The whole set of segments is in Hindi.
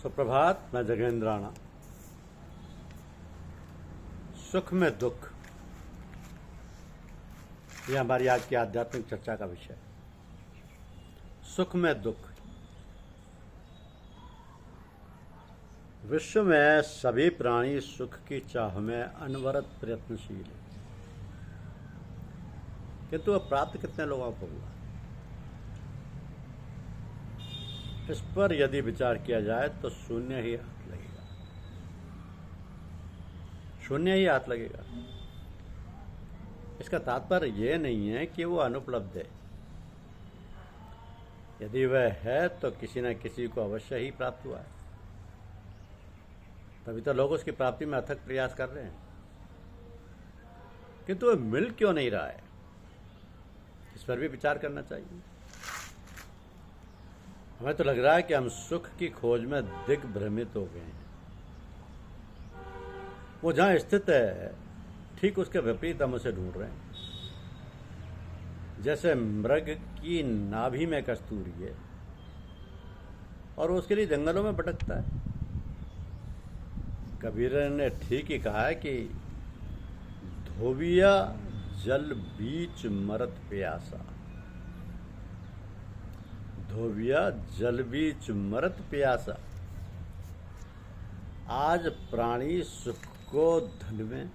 सुप्रभात। मैं जगेंद्र राणा। सुख में दुख, यह हमारी आज की आध्यात्मिक चर्चा का विषय है। सुख में दुख। विश्व में सभी प्राणी सुख की चाह में अनवरत प्रयत्नशील है, किंतु वह प्राप्त कितने लोगों को हुआ, इस पर यदि विचार किया जाए तो शून्य ही हाथ लगेगा। शून्य ही हाथ लगेगा। इसका तात्पर्य यह नहीं है कि वो अनुपलब्ध है। यदि वह है तो किसी न किसी को अवश्य ही प्राप्त हुआ है, तभी तो लोग उसकी प्राप्ति में अथक प्रयास कर रहे हैं। किंतु वह मिल क्यों नहीं रहा है, इस पर भी विचार करना चाहिए। हमें तो लग रहा है कि हम सुख की खोज में दिग्भ्रमित हो गए हैं। वो जहां स्थित है ठीक उसके विपरीत हम उसे ढूंढ रहे हैं। जैसे मृग की नाभि में कस्तूरी है और वो उसके लिए जंगलों में भटकता है। कबीर ने ठीक ही कहा है कि धोबिया जल बीच मरत प्यासा। धोबिया जल बीच मरत प्यासा। आज प्राणी सुख को धन में,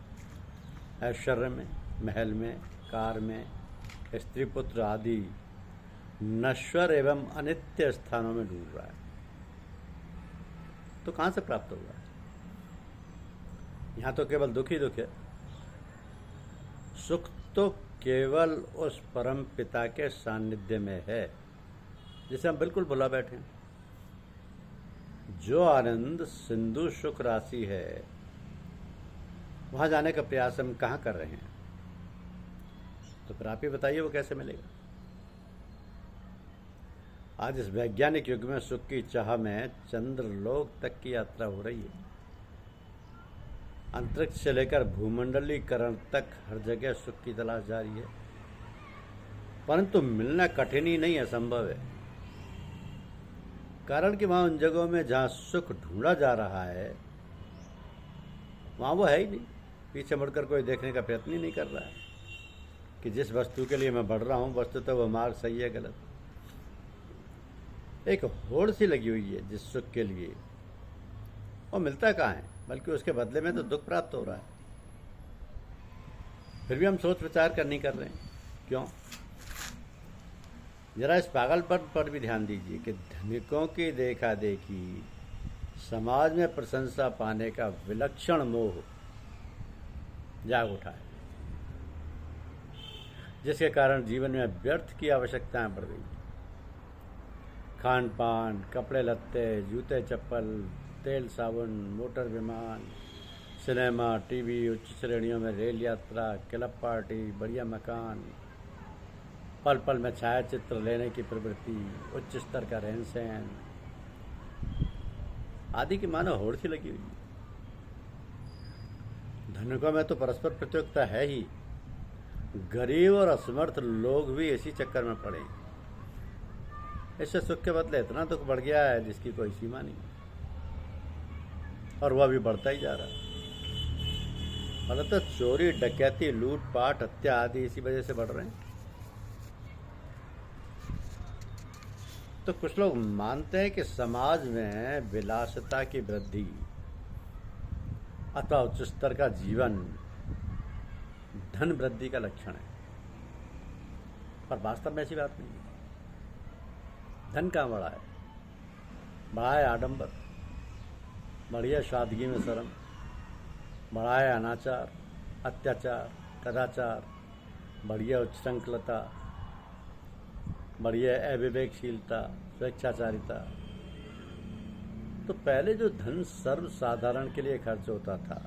ऐश्वर्य में, महल में, कार में, स्त्री पुत्र आदि नश्वर एवं अनित्य स्थानों में ढूंढ रहा है, तो कहां से प्राप्त होगा? यहां तो केवल दुख ही दुख है। सुख तो केवल उस परम पिता के सानिध्य में है जिसे हम बिल्कुल भुला बैठे हैं। जो आनंद सिंधु सुख राशि है, वहां जाने का प्रयास हम कहां कर रहे हैं? तो फिर आप ही बताइए वो कैसे मिलेगा। आज इस वैज्ञानिक युग में सुख की चाह में चंद्रलोक तक की यात्रा हो रही है। अंतरिक्ष से लेकर भूमंडलीकरण तक हर जगह सुख की तलाश जारी है, परंतु मिलना कठिन ही नहीं, असंभव है। कारण कि वहां उन जगहों में जहां सुख ढूंढा जा रहा है, वहां वो है ही नहीं। पीछे मुड़कर कोई देखने का प्रयत्न ही नहीं कर रहा है कि जिस वस्तु के लिए मैं बढ़ रहा हूं, वस्तु तो वह मार्ग सही है गलत। एक होड़ सी लगी हुई है जिस सुख के लिए, वो मिलता कहाँ है, बल्कि उसके बदले में तो दुख प्राप्त हो रहा है। फिर भी हम सोच विचार कर नहीं कर रहे हैं। क्यों? जरा इस पागलपन पर भी ध्यान दीजिए कि धनिकों की देखा देखी समाज में प्रशंसा पाने का विलक्षण मोह जाग उठा है, जिसके कारण जीवन में व्यर्थ की आवश्यकताएं बढ़ गई। खान पान, कपड़े लत्ते, जूते चप्पल, तेल साबुन, मोटर विमान, सिनेमा, टीवी, उच्च श्रेणियों में रेल यात्रा, क्लब पार्टी, बढ़िया मकान, पल पल में छायाचित्र लेने की प्रवृत्ति, उच्च स्तर का रहन सहन आदि की मानो होड़ सी लगी हुई है। धनिकों में तो परस्पर प्रतियोगिता है ही, गरीब और असमर्थ लोग भी इसी चक्कर में पड़े। इससे सुख के बदले इतना दुख बढ़ गया है जिसकी कोई सीमा नहीं, और वह भी बढ़ता ही जा रहा है। फलतः चोरी, डकैती, लूटपाट, हत्या आदि इसी वजह से बढ़ रहे हैं। तो कुछ लोग मानते हैं कि समाज में विलासिता की वृद्धि अथवा उच्च स्तर का जीवन धन वृद्धि का लक्षण है, पर वास्तव में ऐसी बात नहीं है। धन कहाँ बढ़ा है? बढ़ा है आडंबर, बढ़ी है सादगी में शर्म, बढ़ा है अनाचार, अत्याचार, कदाचार, बढ़ी है उच्चृंखलता, बढ़ी है अविवेकशीलता, स्वेच्छाचारिता। तो पहले जो धन सर्वसाधारण के लिए खर्च होता था,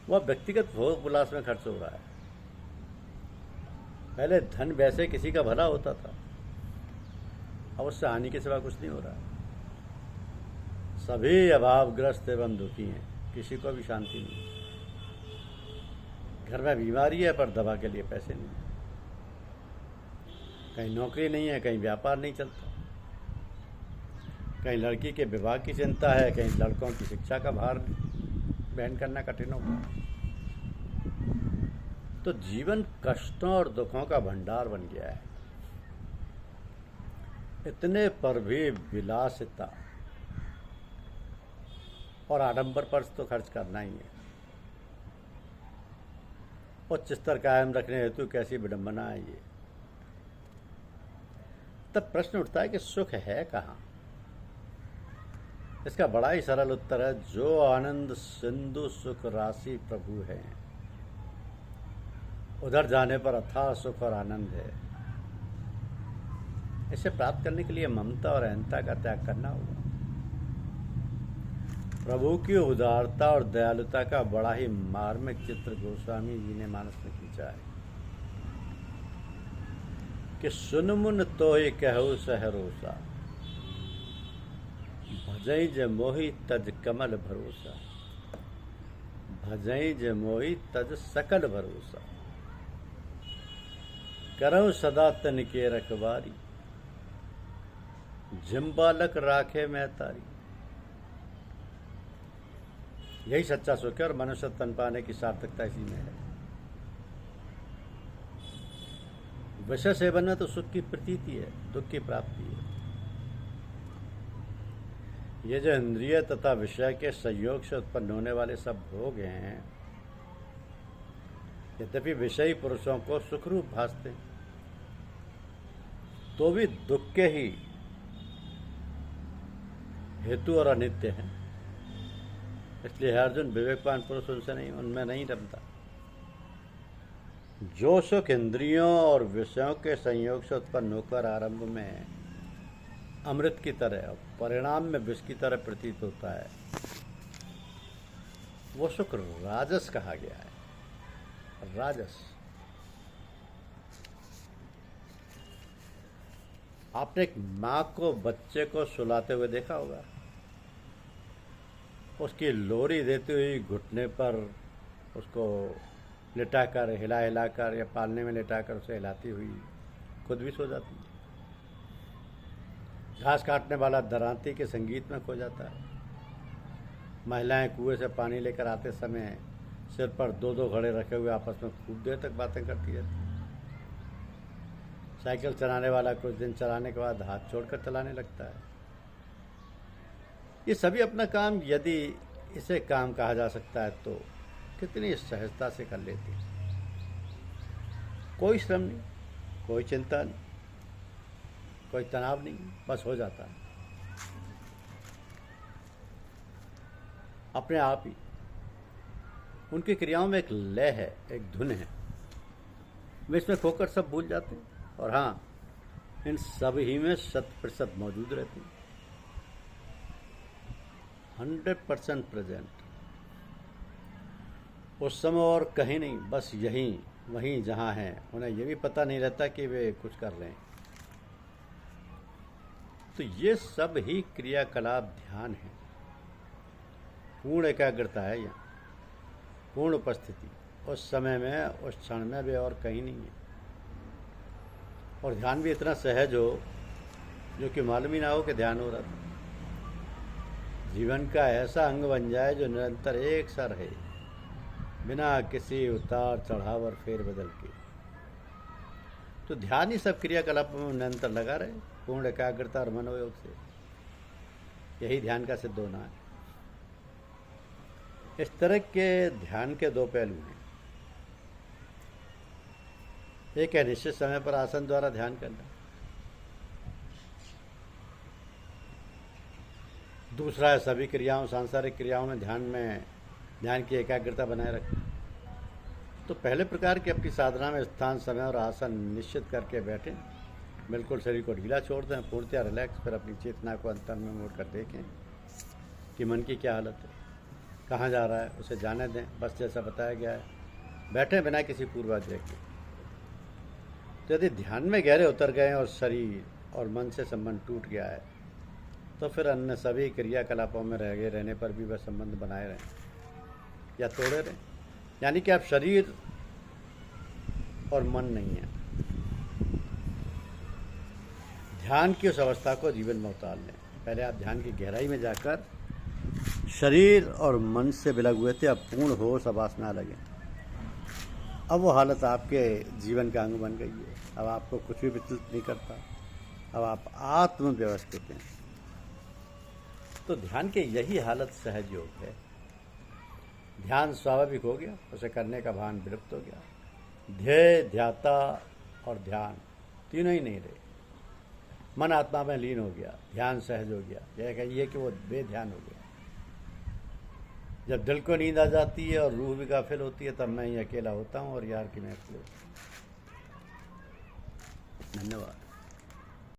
वह व्यक्तिगत भोग विलास में खर्च हो रहा है। पहले धन वैसे किसी का भला होता था, अब उससे हानि के सिवा कुछ नहीं हो रहा है। सभी अभावग्रस्त एवं दुखी हैं, किसी को भी शांति नहीं। घर में बीमारी है पर दवा के लिए पैसे नहीं, कहीं नौकरी नहीं है, कहीं व्यापार नहीं चलता। कहीं लड़की के विवाह की चिंता है, कहीं लड़कों की शिक्षा का भार वहन करना कठिन हो गया। तो जीवन कष्टों और दुखों का भंडार बन गया है। इतने पर भी विलासिता और आडंबर पर तो खर्च करना ही है। उच्च स्तर कायम रखने हेतु कैसी विडंबना है ये। तब प्रश्न उठता है कि सुख है कहाँ। इसका बड़ा ही सरल उत्तर है, जो आनंद सिंधु सुख राशि प्रभु है, उधर जाने पर अथाह सुख और आनंद है। इसे प्राप्त करने के लिए ममता और अहंता का त्याग करना होगा। प्रभु की उदारता और दयालुता का बड़ा ही मार्मिक चित्र गोस्वामी जी ने मानस में खींचा है कि सुन मुन तो ही कहु सहरोसा, भजई ज मोहि तज कमल भरोसा, भजई ज मोहि तज सकल भरोसा, करहु सदा तन के रखवारी, जिम्बालक राखे मैं तारी। यही सच्चा सुख है और मनुष्य तन पाने की सार्थकता इसी में है। विषय सेवन में तो सुख की प्रतीति है, दुख की प्राप्ति है। ये जो इंद्रिय तथा विषय के संयोग से उत्पन्न होने वाले सब भोग हैं, यद्यपि विषयी पुरुषों को सुखरूप भासते तो भी दुख के ही हेतु और अनित्य हैं। इसलिए अर्जुन विवेकवान पुरुष उनमें नहीं रमता। जो सुख इंद्रियों और विषयों के संयोग से उत्पन्न होकर आरंभ में अमृत की तरह और परिणाम में विष की तरह प्रतीत होता है, वो सुख राजस कहा गया है। राजस। आपने एक माँ को बच्चे को सुलाते हुए देखा होगा। उसकी लोरी देती हुई घुटने पर उसको लिटाकर, हिला हिलाकर या पालने में लिटाकर उसे हिलाती हुई खुद भी सो जाती है। घास काटने वाला दरांती के संगीत में खो जाता है। महिलाएं कुएं से पानी लेकर आते समय सिर पर दो दो घड़े रखे हुए आपस में खूब देर तक बातें करती रहती। साइकिल चलाने वाला कुछ दिन चलाने के बाद हाथ छोड़कर चलाने लगता है। ये सभी अपना काम, यदि इसे काम कहा जा सकता है, तो कितनी सहजता से कर लेते हैं। कोई श्रम नहीं, कोई चिंता नहीं, कोई तनाव नहीं, बस हो जाता है अपने आप ही। उनकी क्रियाओं में एक लय है, एक धुन है। वे इसमें खोकर सब भूल जाते हैं और हाँ, इन सब ही में 100% मौजूद रहते हैं। 100% प्रेजेंट। उस समय और कहीं नहीं, बस यहीं वहीं जहाँ हैं। उन्हें यह भी पता नहीं रहता कि वे कुछ कर रहे हैं। तो ये सब ही क्रियाकलाप ध्यान है। पूर्ण एकाग्रता है यहाँ, पूर्ण उपस्थिति उस समय में, उस क्षण में भी, और कहीं नहीं है। और ध्यान भी इतना सहज हो जो कि मालूम ही ना हो कि ध्यान हो रहा था। जीवन का ऐसा अंग बन जाए जो निरंतर एक सा रहे, बिना किसी उतार चढ़ाव और फेर बदल के। तो ध्यान ही सब क्रियाकलापों में निरंतर लगा रहे, पूर्ण एकाग्रता और मनोयोग से। यही ध्यान का सिद्ध होना है। इस तरह के ध्यान के दो पहलू हैं। एक है निश्चित समय पर आसन द्वारा ध्यान करना, दूसरा है सभी क्रियाओं, सांसारिक क्रियाओं में ध्यान की एकाग्रता बनाए रखना। तो पहले प्रकार की अपनी साधना में स्थान, समय और आसन निश्चित करके बैठें। बिल्कुल शरीर को ढीला छोड़ दें, पूर्णतः रिलैक्स। फिर अपनी चेतना को अंतर में मोड़ कर देखें कि मन की क्या हालत है, कहाँ जा रहा है, उसे जाने दें। बस जैसा बताया गया है, बैठें बिना किसी पूर्वाग्रह के। तो यदि ध्यान में गहरे उतर गए और शरीर और मन से संबंध टूट गया है, तो फिर अन्य सभी क्रियाकलापों में रहने पर भी वह संबंध बनाए रहें या तोड़े रहें। यानी कि आप शरीर और मन नहीं है। ध्यान की उस अवस्था को जीवन में उतार लें। पहले आप ध्यान की गहराई में जाकर शरीर और मन से बिलग हुए थे, अब पूर्ण होश आभास में लगे। अब वो हालत आपके जीवन का अंग बन गई है। अब आपको कुछ भी विचलित नहीं करता, अब आप आत्म व्यवस्थित हैं। तो ध्यान के यही हालत सहज योग है। ध्यान स्वाभाविक हो गया, उसे करने का भान विलुप्त हो गया। ध्येय, ध्याता और ध्यान तीनों ही नहीं रहे। मन आत्मा में लीन हो गया, ध्यान सहज हो गया। यह कहिए कि वो बेध्यान हो गया। जब दिल को नींद आ जाती है और रूह भी गाफिल होती है, तब मैं ही अकेला होता हूँ और यार की महफिल होती है। धन्यवाद।